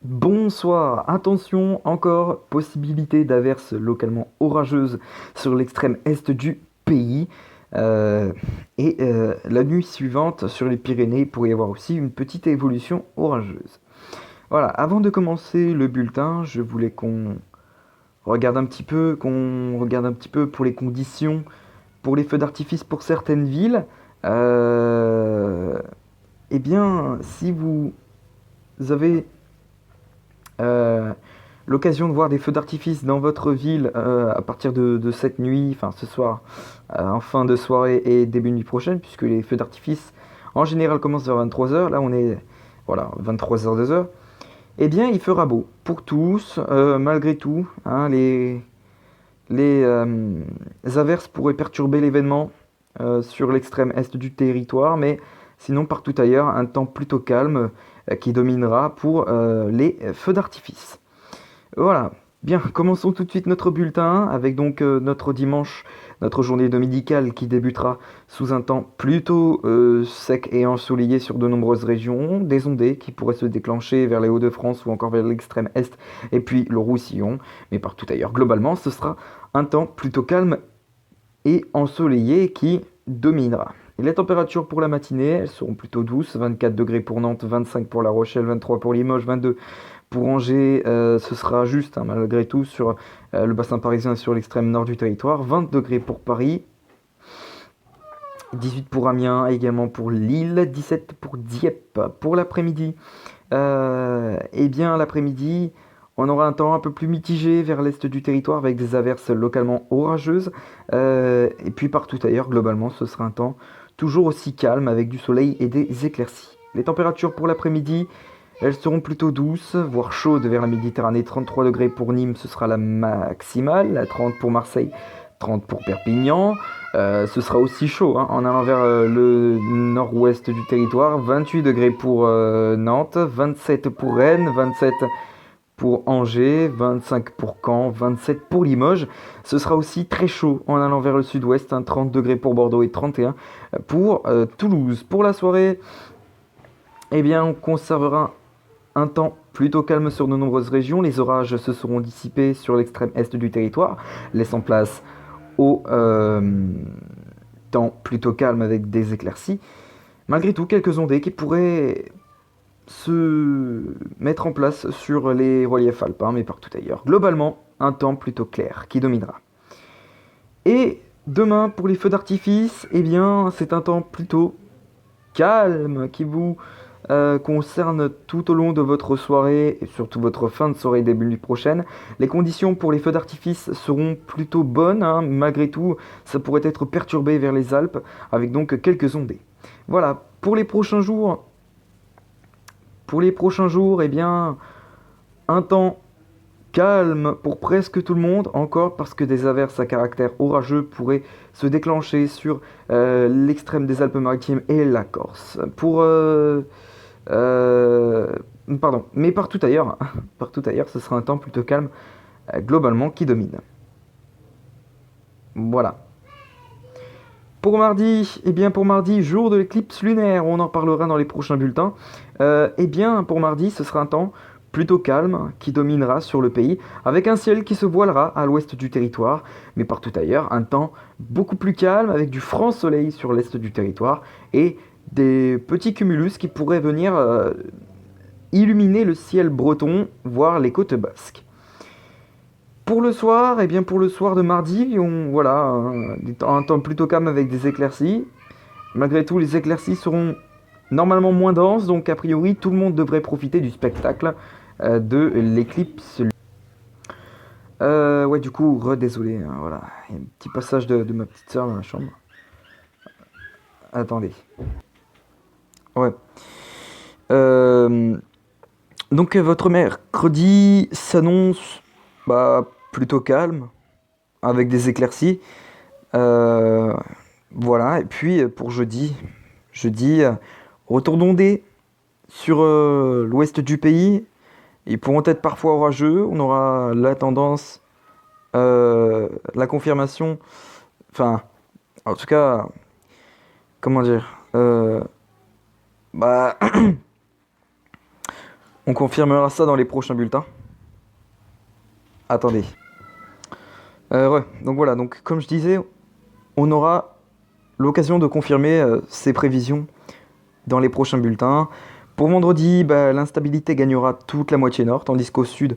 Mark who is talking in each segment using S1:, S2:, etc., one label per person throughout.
S1: Bonsoir, attention, encore possibilité d'averses localement orageuses sur l'extrême est du pays. Euh, la nuit suivante, sur les Pyrénées, il pourrait y avoir aussi une petite évolution orageuse. Voilà, avant de commencer le bulletin, je voulais qu'on regarde un petit peu pour les conditions, pour les feux d'artifice pour certaines villes. Euh, eh bien, si vous avez euh, l'occasion de voir des feux d'artifice dans votre ville à partir de cette nuit, enfin ce soir, en fin de soirée et début de nuit prochaine, puisque les feux d'artifice en général commencent vers 23 h. Là, on est voilà 23 h 2 h. Eh bien, il fera beau pour tous, malgré tout, hein, les averses pourraient perturber l'événement sur l'extrême est du territoire, mais sinon partout ailleurs, un temps plutôt calme qui dominera pour les feux d'artifice. Voilà. Bien, commençons tout de suite notre bulletin avec donc notre dimanche, notre journée dominicale qui débutera sous un temps plutôt sec et ensoleillé sur de nombreuses régions, des ondées qui pourraient se déclencher vers les Hauts-de-France ou encore vers l'extrême est et puis le Roussillon, mais partout ailleurs. Globalement, ce sera un temps plutôt calme et ensoleillé qui dominera. Et les températures pour la matinée, elles seront plutôt douces, 24 degrés pour Nantes, 25 pour La Rochelle, 23 pour Limoges, 22 pour Angers, ce sera juste, hein, malgré tout, sur le bassin parisien et sur l'extrême nord du territoire. 20 degrés pour Paris, 18 pour Amiens, également pour Lille, 17 pour Dieppe. Pour l'après-midi, eh bien, l'après-midi, on aura un temps un peu plus mitigé vers l'est du territoire avec des averses localement orageuses. Et puis partout ailleurs, globalement, ce sera un temps toujours aussi calme avec du soleil et des éclaircies. Les températures pour l'après-midi, elles seront plutôt douces, voire chaudes vers la Méditerranée. 33 degrés pour Nîmes, ce sera la maximale. 30 pour Marseille, 30 pour Perpignan. Ce sera aussi chaud hein, en allant vers le nord-ouest du territoire. 28 degrés pour Nantes, 27 pour Rennes, 27 pour Angers, 25 pour Caen, 27 pour Limoges. Ce sera aussi très chaud en allant vers le sud-ouest. 30 degrés pour Bordeaux et 31 pour Toulouse. Pour la soirée, eh bien, on conservera un temps plutôt calme sur de nombreuses régions. Les orages se seront dissipés sur l'extrême est du territoire, laissant place au temps plutôt calme avec des éclaircies. Malgré tout, quelques ondées qui pourraient se mettre en place sur les reliefs alpins, mais partout ailleurs. Globalement, un temps plutôt clair qui dominera. Et demain, pour les feux d'artifice, eh bien, c'est un temps plutôt calme qui vous concerne tout au long de votre soirée et surtout votre fin de soirée début de nuit prochaine. Les conditions pour les feux d'artifice seront plutôt bonnes, hein. Malgré tout, ça pourrait être perturbé vers les Alpes avec donc quelques ondées. Voilà, pour les prochains jours, eh bien, un temps calme pour presque tout le monde, encore parce que des averses à caractère orageux pourraient se déclencher sur l'extrême des Alpes-Maritimes et la Corse. Euh, Pardon, mais partout ailleurs, partout ailleurs, ce sera un temps plutôt calme, globalement, qui domine. Voilà. Pour mardi, jour de l'éclipse lunaire, on en parlera dans les prochains bulletins. Pour mardi, ce sera un temps plutôt calme qui dominera sur le pays, avec un ciel qui se voilera à l'ouest du territoire, mais partout ailleurs, un temps beaucoup plus calme, avec du franc soleil sur l'est du territoire, et des petits cumulus qui pourraient venir illuminer le ciel breton, voire les côtes basques. Pour le soir de mardi, voilà, un temps plutôt calme avec des éclaircies. Malgré tout, les éclaircies seront normalement moins denses, donc a priori, tout le monde devrait profiter du spectacle de l'éclipse. Ouais, du coup, désolé, hein, voilà. Il y a un petit passage de ma petite soeur dans la chambre. Attendez. Ouais. Euh, donc, votre mercredi s'annonce bah, plutôt calme, avec des éclaircies. Euh, voilà, et puis pour jeudi, retour d'ondée sur l'ouest du pays. Ils pourront être parfois orageux. On aura la tendance, la confirmation, enfin, en tout cas, comment dire, bah, On confirmera ça dans les prochains bulletins. Attendez. Ouais, donc voilà, donc comme je disais, on aura l'occasion de confirmer ces prévisions dans les prochains bulletins. Pour vendredi, l'instabilité gagnera toute la moitié nord, tandis qu'au sud,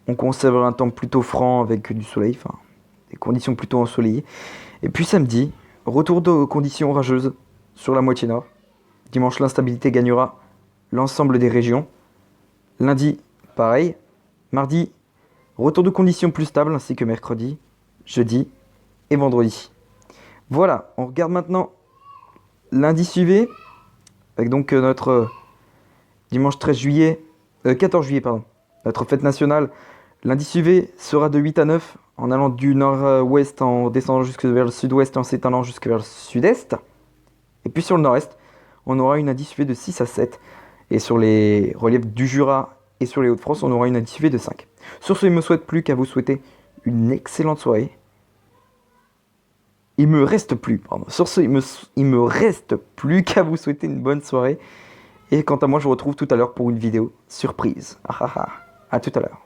S1: on conservera un temps plutôt franc avec du soleil, enfin des conditions plutôt ensoleillées. Et puis samedi, retour de conditions orageuses sur la moitié nord. Dimanche, l'instabilité gagnera l'ensemble des régions. Lundi, pareil. Mardi, retour de conditions plus stables ainsi que mercredi, jeudi et vendredi. Voilà, on regarde maintenant lundi suivi, avec donc notre dimanche 13 juillet, 14 juillet, pardon, notre fête nationale. Lundi suivi sera de 8 à 9, en allant du nord-ouest, en descendant jusque vers le sud-ouest et en s'étendant jusque vers le sud-est. Et puis sur le nord-est, on aura une indice UV de 6 à 7. Et sur les reliefs du Jura et sur les Hauts-de-France, on aura une indice UV de 5. Sur ce, il ne me souhaite plus qu'à vous souhaiter une excellente soirée. Sur ce, il me reste plus qu'à vous souhaiter une bonne soirée. Et quant à moi, je vous retrouve tout à l'heure pour une vidéo surprise. À tout à l'heure.